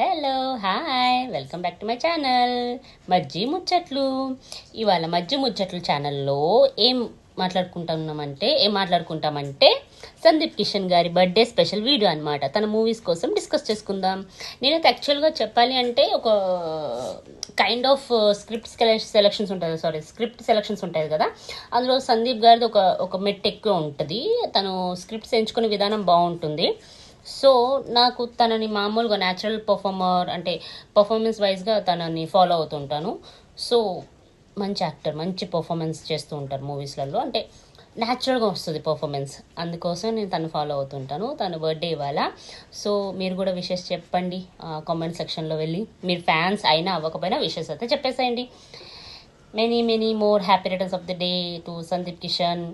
Hello hi welcome back to my channel Majji Muchchatlu. ఇవాళ మజ్జి ముచ్చట్లు ఛానల్లో ఏం మాట్లాడుకుంటామంటే సందీప్ కిషన్ గారి బర్త్డే స్పెషల్ వీడియో అనమాట. తన మూవీస్ కోసం డిస్కస్ చేసుకుందాం. నేనైతే యాక్చువల్గా చెప్పాలి అంటే ఒక కైండ్ ఆఫ్ స్క్రిప్ట్ సెలక్షన్స్ ఉంటాయి కదా, అందులో సందీప్ గారిది ఒక మెట్ ఎక్కువ ఉంటుంది. తను స్క్రిప్ట్స్ ఎంచుకునే విధానం బాగుంటుంది. సో నాకు తనని మామూలుగా న్యాచురల్ పర్ఫార్మర్ అంటే పర్ఫార్మెన్స్ వైజ్గా తనని ఫాలో అవుతుంటాను. సో మంచి యాక్టర్, మంచి పర్ఫార్మెన్స్ చేస్తూ ఉంటారు మూవీస్లలో, అంటే న్యాచురల్గా వస్తుంది పర్ఫార్మెన్స్. అందుకోసం నేను తను ఫాలో అవుతుంటాను. తన బర్త్డే ఇవాళ. సో మీరు కూడా విషెస్ చెప్పండి కామెంట్ సెక్షన్లో వెళ్ళి. మీరు ఫ్యాన్స్ అయినా అవ్వకపోయినా విషెస్ అయితే చెప్పేసేయండి. Many many more happy returns of the day to Sundeep Kishan,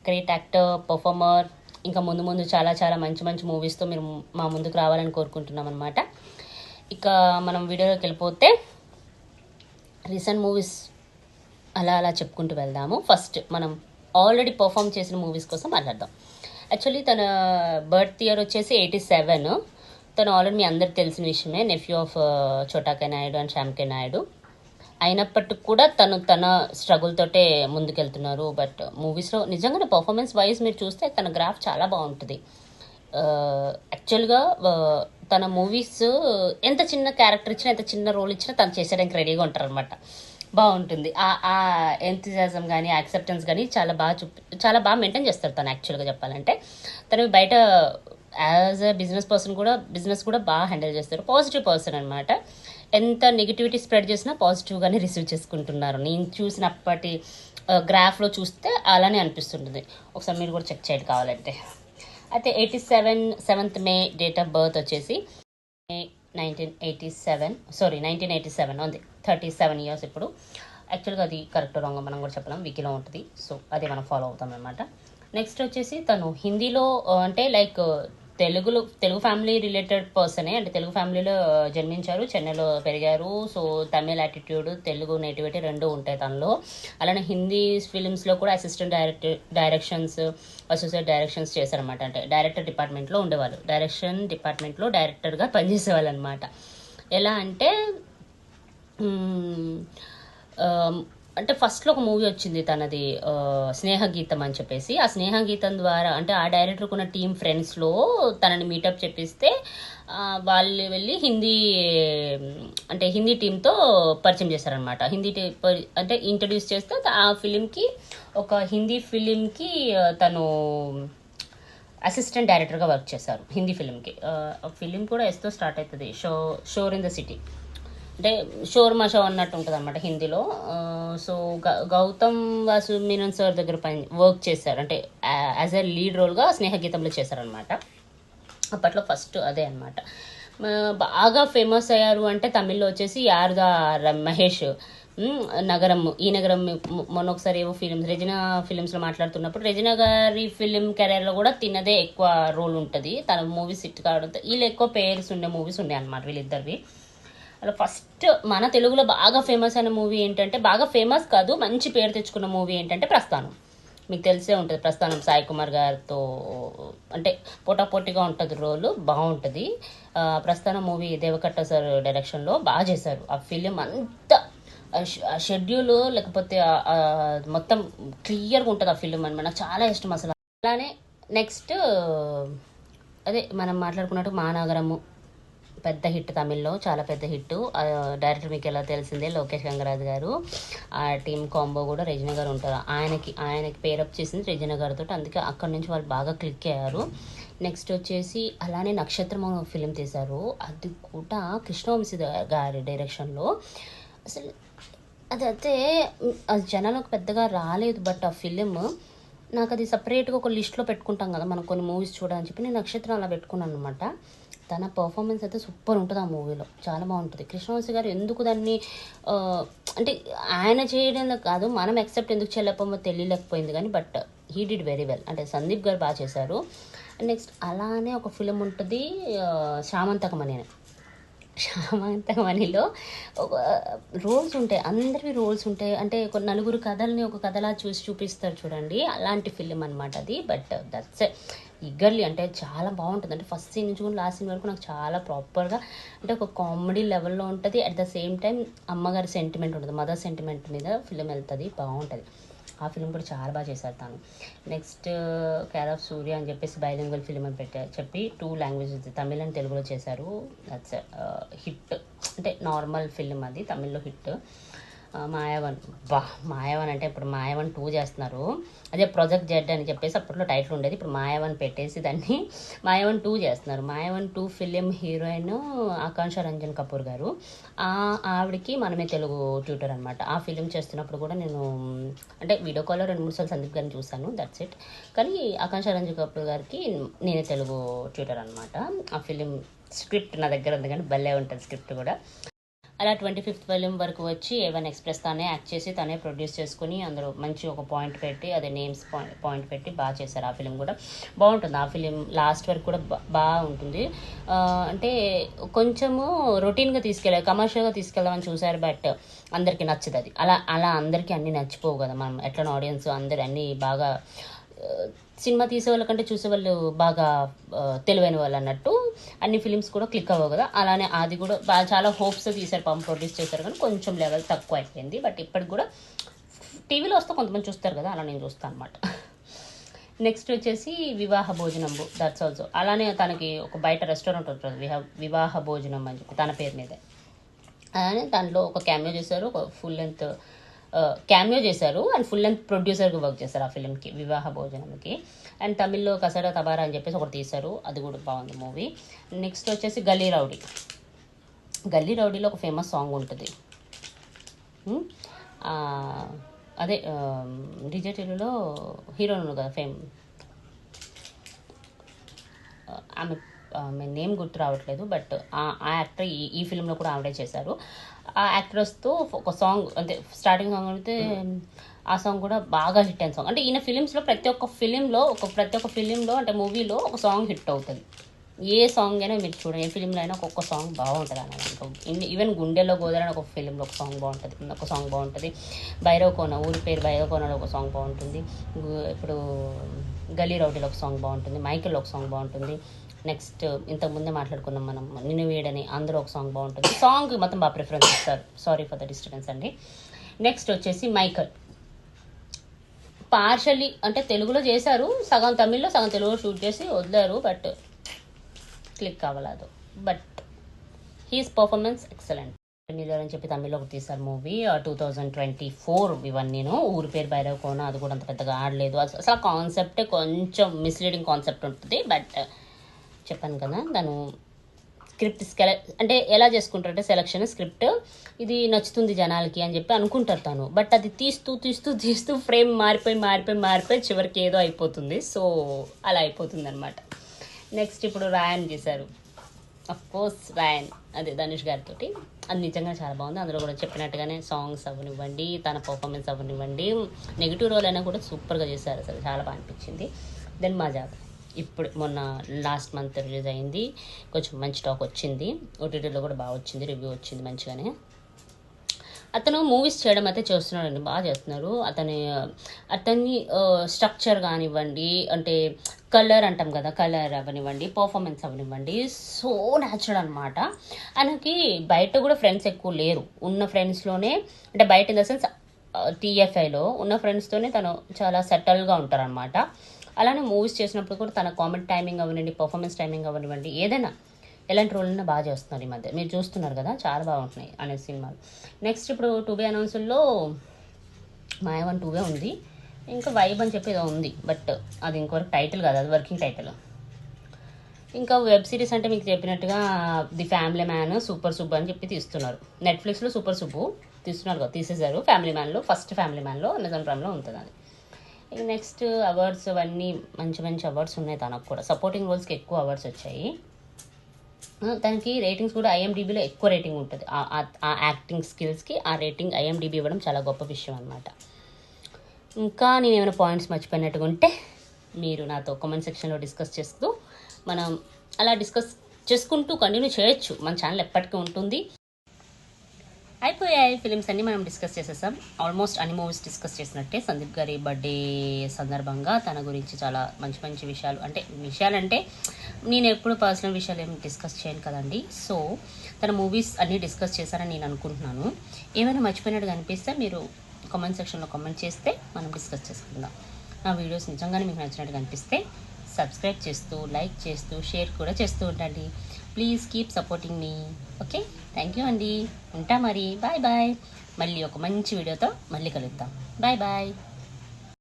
great actor, performer. ఇంకా ముందు ముందు చాలా చాలా మంచి మంచి మూవీస్తో మీరు మా ముందుకు రావాలని కోరుకుంటున్నాం అనమాట. ఇక మనం వీడియోలోకి వెళ్ళిపోతే రీసెంట్ మూవీస్ అలా చెప్పుకుంటూ వెళ్దాము. ఫస్ట్ మనం ఆల్రెడీ పర్ఫామ్ చేసిన మూవీస్ కోసం మాట్లాడదాం. యాక్చువల్లీ తన బర్త్ ఇయర్ వచ్చేసి 87. తను ఆల్రెడీ మీ అందరికి తెలిసిన విషయమే, nephew of Chota K Naidu and Shyam K Naidu. అయినప్పటికి కూడా తన స్ట్రగుల్ తోటే ముందుకెళ్తున్నారు. బట్ మూవీస్లో నిజంగానే పర్ఫార్మెన్స్ వైజ్ మీరు చూస్తే తన గ్రాఫ్ చాలా బాగుంటుంది. యాక్చువల్గా తన మూవీస్ ఎంత చిన్న క్యారెక్టర్ ఇచ్చినా, ఎంత చిన్న రోల్ ఇచ్చినా తను చేసేయడానికి రెడీగా ఉంటారు అనమాట. బాగుంటుంది ఆ ఎంతజియాజం కానీ యాక్సెప్టెన్స్ కానీ చాలా బాగా మెయింటైన్ చేస్తారు తను. యాక్చువల్గా చెప్పాలంటే తను బయట యాజ్ అ బిజినెస్ కూడా బాగా హ్యాండిల్ చేస్తారు. పాజిటివ్ పర్సన్ అనమాట. ఎంత నెగిటివిటీ స్ప్రెడ్ చేసినా పాజిటివ్గానే రిసీవ్ చేసుకుంటున్నారు. నేను చూసినప్పటి గ్రాఫ్లో చూస్తే అలానే అనిపిస్తుంటుంది. ఒకసారి మీరు కూడా చెక్ చేయండి కావాలంటే. అయితే 7th May date of birth వచ్చేసి మే 1987 ఉంది. 37 years ఇప్పుడు. యాక్చువల్గా అది కరెక్ట్ రాంగ్ మనం కూడా చెప్పలేం, వికీలో ఉంటుంది. సో అదే మనం ఫాలో అవుతాం అనమాట. నెక్స్ట్ వచ్చేసి తను హిందీలో అంటే లైక్ తెలుగు ఫ్యామిలీ రిలేటెడ్ పర్సనే, అంటే తెలుగు ఫ్యామిలీలో జన్మించారు, చెన్నైలో పెరిగారు. So Tamil attitude, Telugu nativity రెండు ఉంటాయి తనలో. అలానే హిందీ ఫిలిమ్స్లో కూడా అసిస్టెంట్ డైరెక్షన్స్, అసోసియేట్ డైరెక్షన్స్ చేశారనమాట. అంటే డైరెక్టర్ డిపార్ట్మెంట్లో ఉండేవాళ్ళు, డైరెక్షన్ డిపార్ట్మెంట్లో డైరెక్టర్గా పనిచేసేవాళ్ళు అనమాట. ఎలా అంటే అంటే ఫస్ట్లో ఒక మూవీ వచ్చింది తనది, స్నేహగీతం అని చెప్పేసి. ఆ స్నేహగీతం ద్వారా అంటే ఆ డైరెక్టర్కి ఉన్న టీమ్ ఫ్రెండ్స్లో తనని మీటప్ చెప్పిస్తే వాళ్ళు వెళ్ళి హిందీ టీంతో పరిచయం చేశారనమాట. అంటే ఇంట్రడ్యూస్ చేస్తే ఆ ఫిలింకి, ఒక హిందీ ఫిలింకి తను అసిస్టెంట్ డైరెక్టర్గా వర్క్ చేశారు. హిందీ ఫిలింకి ఫిలిం కూడా ఎస్తో స్టార్ట్ అవుతుంది, షోర్ ఇన్ ద సిటీ, అంటే షోర్మా షో అన్నట్టు ఉంటుంది అనమాట హిందీలో. సో గౌతమ్ వాసు మీనన్ సార్ దగ్గర వర్క్ చేశారు, అంటే యాజ్ ఎ లీడ్ రోల్గా స్నేహగీతంలో చేశారనమాట. అప్పట్లో ఫస్ట్ అదే అనమాట. బాగా ఫేమస్ అయ్యారు అంటే తమిళ్లో వచ్చేసి యారదా మహేష్, ఈ నగరం. మొన్న ఒకసారి ఏవో రెజినా ఫిలిమ్స్లో మాట్లాడుతున్నప్పుడు రెజినా గారి ఫిలిం కెరీర్లో కూడా తినదే ఎక్కువ రోల్ ఉంటుంది. తన మూవీస్ హిట్ కావడంతో వీళ్ళు ఎక్కువ పేర్స్ ఉండే మూవీస్ ఉండే అనమాట వీళ్ళిద్దరివి. అలా ఫస్ట్ మన తెలుగులో బాగా ఫేమస్ అయిన మూవీ ఏంటంటే, బాగా ఫేమస్ కాదు మంచి పేరు తెచ్చుకున్న మూవీ ఏంటంటే ప్రస్థానం. మీకు తెలిసే ఉంటుంది. ప్రస్థానం సాయి కుమార్ గారితో అంటే పోటాపోటీగా ఉంటుంది, రోలు బాగుంటుంది. ప్రస్థానం మూవీ దేవకట్ట సార్ డైరెక్షన్లో బాగా చేశారు. ఆ ఫిలిం అంతా షెడ్యూల్ లేకపోతే మొత్తం క్లియర్గా ఉంటుంది ఆ ఫిలిం అని నాకు చాలా ఇష్టం అసలు. అలానే నెక్స్ట్ అదే మనం మాట్లాడుకున్నట్టు మహానగరము పెద్ద హిట్, తమిళ్లో చాలా పెద్ద హిట్. డైరెక్టర్ మీకు ఎలా తెలిసిందే లోకేష్ గంగరాజు గారు. ఆ టీమ్ కాంబో కూడా రెజినా గారు ఉంటారు. ఆయనకి పేరప్ చేసింది రెజినా గారితో, అందుకే అక్కడి నుంచి వాళ్ళు బాగా క్లిక్ అయ్యారు. నెక్స్ట్ వచ్చేసి అలానే నక్షత్రం ఫిలిం తీశారు, అది కూడా కృష్ణవంశీ గారి డైరెక్షన్లో. అసలు అదైతే అది జనాలకు పెద్దగా రాలేదు, బట్ ఆ ఫిలిం నాకు అది సపరేట్గా ఒక లిస్ట్లో పెట్టుకుంటాం కదా మనం కొన్ని మూవీస్ చూడాలని చెప్పి, నేను నక్షత్రం అలా పెట్టుకున్నాను అనమాట. తన పర్ఫార్మెన్స్ అయితే సూపర్ ఉంటుంది ఆ మూవీలో, చాలా బాగుంటుంది. కృష్ణవంశీ గారు ఎందుకు దాన్ని అంటే ఆయన చేయడం కాదు, మనం యాక్సెప్ట్ ఎందుకు చేయలేకపోమో తెలియలేకపోయింది కానీ, but he did very well. అంటే సందీప్ గారు బాగా చేశారు. నెక్స్ట్ అలానే ఒక ఫిలిం ఉంటుంది శ్యామంతకమణిలో ఒక రోల్స్ ఉంటాయి, అందరివి రోల్స్ ఉంటాయి. అంటే ఒక నలుగురు కథల్ని ఒక కథలా చూపిస్తారు చూడండి, అలాంటి ఫిలిం అనమాట అది. బట్ దట్స్ ఈగర్లీ అంటే చాలా బాగుంటుంది. అంటే ఫస్ట్ సీన్ నుంచి కూడా లాస్ట్ సీన్ వరకు నాకు చాలా ప్రాపర్గా అంటే ఒక కామెడీ లెవెల్లో ఉంటుంది. అట్ ద సేమ్ టైం అమ్మగారి సెంటిమెంట్ ఉంటుంది, మదర్ సెంటిమెంట్ మీద ఫిలిం వెళ్తుంది, బాగుంటుంది. ఆ ఫిలిం కూడా చాలా బాగా చేశారు తను. నెక్స్ట్ కేర్ ఆఫ్ సూర్య అని చెప్పేసి బైలింగ్వల్ ఫిలిం అని చెప్పి 2 లాంగ్వేజెస్ తమిళ్ అండ్ తెలుగులో చేశారు. That's hit. అంటే నార్మల్ ఫిలిం, అది తమిళ్లో హిట్. మాయావన్, మాయావన్ అంటే ఇప్పుడు మాయావన్ 2 చేస్తున్నారు. అదే ప్రాజెక్ట్ జెడ్ అని చెప్పేసి అప్పట్లో టైటిల్ ఉండేది, ఇప్పుడు మాయావన్ పెట్టేసి దాన్ని మాయావన్ 2 చేస్తున్నారు. మాయావన్ 2 ఫిలిం హీరోయిన్ ఆకాంక్ష రంజన్ కపూర్ గారు. ఆవిడకి మనమే తెలుగు ట్యూటర్ అనమాట. ఆ ఫిలిం చేస్తున్నప్పుడు కూడా నేను అంటే వీడియో కాల్లో 2-3 సార్లు సందీప్ గారిని చూశాను, దట్స్ ఇట్. కానీ ఆకాంక్ష రంజన్ కపూర్ గారికి నేనే తెలుగు ట్యూటర్ అనమాట. ఆ ఫిలిం స్క్రిప్ట్ నా దగ్గర ఉంది, కానీ భలే ఉంటుంది స్క్రిప్ట్ కూడా. అలా 25th ఫిలిం వరకు వచ్చి A1 ఎక్స్ప్రెస్ తనే యాక్ట్ చేసి తనే ప్రొడ్యూస్ చేసుకుని అందులో మంచి ఒక పాయింట్ పెట్టి, అదే నేమ్స్ పాయింట్ పెట్టి బాగా చేశారు. ఆ ఫిలిం కూడా బాగుంటుంది. ఆ ఫిలిం లాస్ట్ వరకు కూడా బాగా ఉంటుంది. అంటే కొంచెము రొటీన్గా కమర్షియల్గా తీసుకెళ్దామని చూశారు, బట్ అందరికీ నచ్చదు అది. అలా అందరికీ అన్నీ నచ్చిపోవు కదా, మనం ఎట్లా ఆడియన్స్ అందరు అన్నీ బాగా సినిమా తీసే వాళ్ళకంటే చూసేవాళ్ళు బాగా తెలివైన వాళ్ళు అన్నట్టు అన్ని ఫిలిమ్స్ కూడా క్లిక్ అవ్వవు కదా. అలానే అది కూడా చాలా హోప్స్ తీశారు, ప్రొడ్యూస్ చేశారు, కానీ కొంచెం లెవెల్ తక్కువ అయిపోయింది. బట్ ఇప్పటికి కూడా టీవీలో వస్తే కొంతమంది చూస్తారు కదా, అలా నేను చూస్తాను అనమాట. నెక్స్ట్ వచ్చేసి వివాహ భోజనం, దట్స్ ఆల్సో అలానే తనకి ఒక బయట రెస్టారెంట్ ఉంటుంది, వివాహ భోజనం అని చెప్పి తన పేరు మీదే. అలానే దాంట్లో ఒక క్యామియో చేశారు, ఒక ఫుల్ లెంత్ క్యామియో చేశారు అండ్ ఫుల్ లెంత్ ప్రొడ్యూసర్గా వర్క్ చేశారు ఆ ఫిలింకి, వివాహ భోజనంకి. అండ్ తమిళ్లో కసడ తబారా అని చెప్పేసి ఒకటి తీశారు, అది కూడా బాగుంది మూవీ. నెక్స్ట్ వచ్చేసి గల్లీ రౌడీ. గల్లీ రౌడీలో ఒక ఫేమస్ సాంగ్ ఉంటుంది, అదే డీజే టీవీలో హీరోయిన్ కదా ఆమె నేమ్ గుర్తు రావట్లేదు, బట్ ఆ యాక్టర్ ఈ ఫిల్మ్లో కూడా ఆవిడే చేశారు. ఆ యాక్ట్రెస్తో ఒక సాంగ్ అంటే స్టార్టింగ్ సాంగ్ అయితే ఆ సాంగ్ కూడా బాగా హిట్ అయిన సాంగ్. అంటే ఈయన ఫిలిమ్స్లో ప్రతి ఒక్క ఫిలింలో అంటే మూవీలో ఒక సాంగ్ హిట్ అవుతుంది. ఏ సాంగ్ అయినా మీరు చూడండి, ఏ ఫిలింలో అయినా ఒక్కొక్క సాంగ్ బాగుంటుంది అన్నమాట. ఈవెన్ గుండెలో గోదారని ఒక ఫిలింలో ఒక సాంగ్ బాగుంటుంది, భైరవ కోన, ఊరి పేరు భైరవ కోనలో ఒక సాంగ్ బాగుంటుంది, ఇప్పుడు గల్లీ రౌడీలో ఒక సాంగ్ బాగుంటుంది, మైకిల్లో ఒక సాంగ్ బాగుంటుంది. నెక్స్ట్ ఇంతకుముందే మాట్లాడుకున్నాం మనం నిన్ను వేడని, అందులో ఒక సాంగ్ బాగుంటుంది. సాంగ్ మొత్తం బాగా ప్రిఫరెన్స్ ఇస్తారు. సారీ ఫర్ ద డిస్టర్బెన్స్ అండి. నెక్స్ట్ వచ్చేసి మైకల్. పార్షల్లీ అంటే తెలుగులో చేశారు, సగం తమిళ్లో సగం తెలుగులో షూట్ చేసి వదిలారు, బట్ క్లిక్ అవ్వలేదు. But he's performance excellent. అని చెప్పి తమిళ్లో ఒకటి తీశారు మూవీ 2024 ఇవన్నీ. ఊరి పేరు భైరవ కోన, అది కూడా అంత పెద్దగా ఆడలేదు. అసలు కాన్సెప్టే కొంచెం మిస్లీడింగ్ కాన్సెప్ట్ ఉంటుంది, బట్ చెప్పాను కదా దాని స్క్రిప్ట్ అంటే ఎలా చేసుకుంటారంటే సెలక్షన్ స్క్రిప్ట్ ఇది నచ్చుతుంది జనాలకి అని చెప్పి అనుకుంటారు తను, బట్ అది తీస్తూ ఫ్రేమ్ మారిపోయి చివరికి ఏదో అయిపోతుంది. సో అలా అయిపోతుంది అనమాట. నెక్స్ట్ ఇప్పుడు రాయన్ చేశారు, అఫ్కోర్స్ రాయన్ అదే ధనుష్ గారితో. అది నిజంగా చాలా బాగుంది. అందులో కూడా చెప్పినట్టుగానే సాంగ్స్ అవ్వనివ్వండి, తన పర్ఫార్మెన్స్ అవ్వనివ్వండి, నెగిటివ్ రోల్ అయినా కూడా సూపర్గా చేశారు, అసలు చాలా బాగా అనిపించింది. దెన్ మజాక్ ఇప్పుడు మొన్న లాస్ట్ మంత్ రిలీజ్ అయింది, కొంచెం మంచి టాక్ వచ్చింది, ఓటీటీలో కూడా బాగా వచ్చింది, రివ్యూ వచ్చింది మంచిగానే. అతను మూవీస్ చేయడం అయితే చేస్తున్నాడండి, బాగా చేస్తున్నారు. అతన్ని స్ట్రక్చర్ కానివ్వండి, అంటే కలర్ అంటాం కదా, కలర్ అవనివ్వండి, పర్ఫార్మెన్స్ అవనివ్వండి, సో న్యాచురల్ అనమాట. ఆయనకి బయట కూడా ఫ్రెండ్స్ ఎక్కువ లేరు, ఉన్న ఫ్రెండ్స్లోనే అంటే బయట ఇన్ ద సెన్స్ టీఎఫ్ఐలో ఉన్న ఫ్రెండ్స్తోనే తను చాలా సెటిల్గా ఉంటారనమాట. అలానే మూవీస్ చేసినప్పుడు కూడా తన కామెడీ టైమింగ్ అవనివ్వండి, పర్ఫార్మెన్స్ టైమింగ్ అవనివ్వండి, ఏదైనా ఎలాంటి రోల్ అయినా బాగా చేస్తున్నారు. ఈ మధ్య మీరు చూస్తున్నారు కదా, చాలా బాగుంటున్నాయి అనే సినిమాలు. నెక్స్ట్ ఇప్పుడు 2B అనౌన్స్లో మాయావన్ 2 ఉంది, ఇంకా వైబ్ అని చెప్పి ఏదో ఉంది, బట్ అది ఇంకొకటి టైటిల్ కాదు, అది వర్కింగ్ టైటిల్. ఇంకా వెబ్ సిరీస్ అంటే మీకు చెప్పినట్టుగా the family man, super Subbu అని చెప్పి తీస్తున్నారు. నెట్ఫ్లిక్స్లో సూపర్ సుబ్బు తీస్తున్నారు కదా, తీసేశారు. ఫ్యామిలీ మ్యాన్లో ఫస్ట్ ఫ్యామిలీ మ్యాన్లో అమెజాన్ ప్రైమ్లో ఉంటుంది అది. నెక్స్ట్ అవార్డ్స్ అవన్నీ మంచి అవార్డ్స్ ఉన్నాయి తనకు కూడా. సపోర్టింగ్ రోల్స్కి ఎక్కువ అవార్డ్స్ వచ్చాయి తనకి. రేటింగ్స్ కూడా ఐఎండిబిలో ఎక్కువ రేటింగ్ ఉంటుంది. ఆ యాక్టింగ్ స్కిల్స్కి ఆ రేటింగ్ ఐఎండిబి ఇవ్వడం చాలా గొప్ప విషయం అనమాట. ఇంకా నేను ఏమైనా పాయింట్స్ మర్చిపోయినట్టుగా ఉంటే మీరు నాతో కామెంట్ సెక్షన్లో డిస్కస్ చేస్తూ మనం అలా డిస్కస్ చేసుకుంటూ కంటిన్యూ చేయొచ్చు. మన ఛానల్ ఎప్పటికీ ఉంటుంది. అయిపోయాయి ఫిలిమ్స్ అన్నీ మనం డిస్కస్ చేసేసాం. ఆల్మోస్ట్ అన్ని మూవీస్ డిస్కస్ చేసినట్టే. సందీప్ గారి బర్త్డే సందర్భంగా తన గురించి చాలా మంచి మంచి విషయాలంటే నేను ఎప్పుడు పర్సనల్ విషయాలు ఏమి డిస్కస్ చేయను కదండి. సో తన మూవీస్ అన్నీ డిస్కస్ చేశారని నేను అనుకుంటున్నాను. ఏమైనా మర్చిపోయినట్టుగా అనిపిస్తే మీరు కామెంట్ సెక్షన్లో కామెంట్ చేస్తే మనం డిస్కస్ చేసుకుందాం. నా వీడియోస్ నిజంగానే మీకు నచ్చినట్టుగా అనిపిస్తే సబ్స్క్రైబ్ చేస్తూ, లైక్ చేస్తూ, షేర్ కూడా చేస్తూ ఉండండి. ప్లీజ్ కీప్ సపోర్టింగ్ మీ. ఓకే, థ్యాంక్ యూ అండి. ఉంటా మరి. Bye bye. మళ్ళీ ఒక మంచి వీడియోతో మళ్ళీ కలుద్దాం. Bye bye.